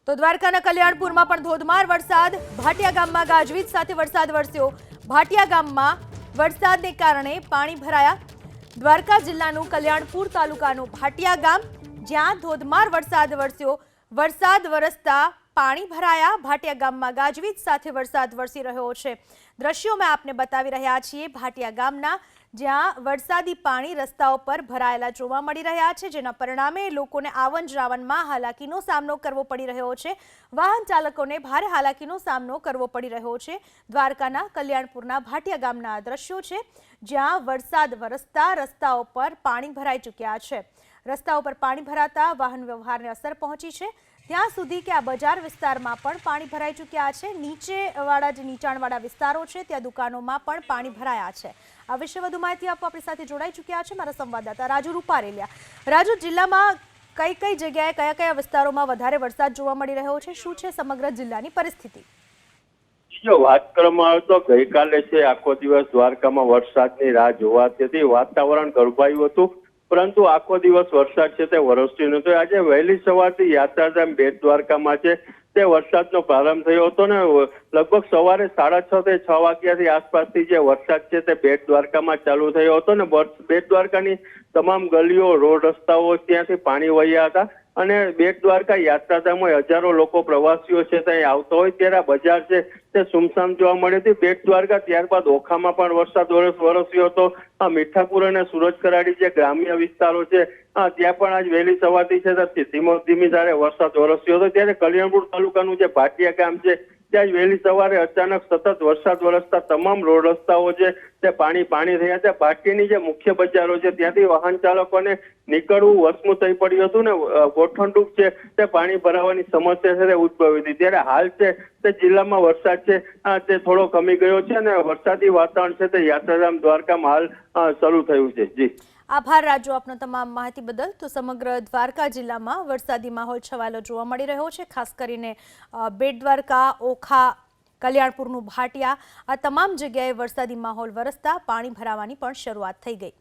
તો દ્વારકાના કલ્યાણપુરમાં પણ ધોધમાર વરસાદ, ભાટિયા ગામમાં ગાજવીજ સાથે વરસાદ વરસ્યો। ભાટિયા ગામમાં વરસાદને કારણે પાણી ભરાયા। દ્વારકા જિલ્લાનું કલ્યાણપુર તાલુકાનું ભાટિયા ગામ, જ્યાં ધોધમાર વરસાદ વરસ્યો। વરસાદ વરસતા પાણી ભરાયા। ભાટિયા ગામમાં ગાજવીજ સાથે વરસાદ વરસી રહ્યો છે। દ્રશ્યો મેં આપને બતાવી રહ્યા છીએ ભાટિયા ગામના, જ્યાં વરસાદી પાણી રસ્તાઓ પર ભરાયેલા જોવા મળી રહ્યા છે, જેના પરિણામે લોકોને આવન જાવનમાં હાલાકીનો સામનો કરવો પડી રહ્યો છે। વાહન ચાલકોને ભારે હાલાકીનો સામનો કરવો પડી રહ્યો છે। દ્વારકાના કલ્યાણપુરના ભાટિયા ગામના દ્રશ્યો છે, જ્યાં વરસાદ વરસતા રસ્તાઓ પર પાણી ભરાઈ ચૂક્યા છે। રસ્તાઓ પર પાણી ભરાતા વાહન વ્યવહારને અસર પહોંચી છે। ત્યાં સુધી કે આ બજાર વિસ્તારમાં પણ પાણી ભરાઈ ચૂક્યા છે। નીચેવાળા જે નીચાણવાળા વિસ્તારો છે ત્યાં દુકાનોમાં પણ પાણી ભરાયા છે। આ વિશે વધુ માહિતી આપવા આપણી સાથે જોડાઈ ચૂક્યા છે મારા સંવાદદાતા રાજુ રૂપારેલિયા। રાજુ, જિલ્લામાં કઈ કઈ જગ્યાએ કયા કયા વિસ્તારોમાં વધારે વરસાદ જોવા મળી રહ્યો છે? શું છે સમગ્ર જિલ્લાની પરિસ્થિતિ? જો વાત કરવામાં આવે તો ગઈકાલે છે આખો દિવસ દ્વારકામાં વરસાદની રાહ જોવાતી હતી। વાતાવરણ ગરમાયું હતું, પરંતુ આખો દિવસ વરસાદ છે તે વરસતો નહોતો। આજે વહેલી સવારથી યાત્રાધામ બેટ દ્વારકામાં છે તે વરસાદનો પ્રારંભ થયો હતો ને લગભગ સવારે 6:30 થી 6 વાગ્યાથી આસપાસથી જે વરસાદ છે તે બેટ દ્વારકામાં ચાલુ થયો હતો ને બેટ દ્વારકાની તમામ ગલીઓ, રોડ, રસ્તાઓ ત્યાંથી પાણી વહ્યા હતા અને બેટ દ્વારકા યાત્રાધામમાં હજારો લોકો, પ્રવાસીઓ છે ત્યાં આવતો હોય ત્યારે આ બજાર છે તે સુમસામ જોવા મળી હતી। બેટ દ્વારકા ત્યારબાદ ઓખામાં પણ વરસાદ વરસ્યો હતો। મીઠાપુર અને સુરજ કરાડી જે ગ્રામ્ય વિસ્તારો છે ત્યાં પણ આજ વહેલી સવારથી છે ધીમી ધારે વરસાદ વરસ્યો હતો। ત્યારે કલ્યાણપુર તાલુકાનું જે ભાટિયા ગામ છે ત્યાં જ વહેલી સવારે અચાનક સતત વરસાદ વરસતા તમામ રોડ રસ્તાઓ છે તે પાણી થયા છે। ભાટિયાની જે મુખ્ય બજારો છે ત્યાંથી વાહન ચાલકોને નીકળવું વસમું થઈ પડ્યું હતું ને ગોઠણડૂબ છે તે પાણી ભરાવાની સમસ્યા છે તે ઉદ્ભવી હતી। ત્યારે હાલ છે તે જિલ્લામાં વરસાદ છે તે થોડો કમી ગયો છે અને વરસાદી વાતાવરણ છે તે યાત્રાધામ દ્વારકામાં હાલ શરૂ થયું છે। જી, આભાર રાજુ આપનો તમામ માહિતી બદલ। તો સમગ્ર દ્વારકા જિલ્લામાં વરસાદી માહોલ છવાયેલો જોવા મળી રહ્યો છે। ખાસ કરીને બેટ દ્વારકા, ઓખા, કલ્યાણપુરનું ભાટિયા, આ તમામ જગ્યાએ વરસાદી માહોલ વરસતા પાણી ભરાવાની પણ શરૂઆત થઈ ગઈ।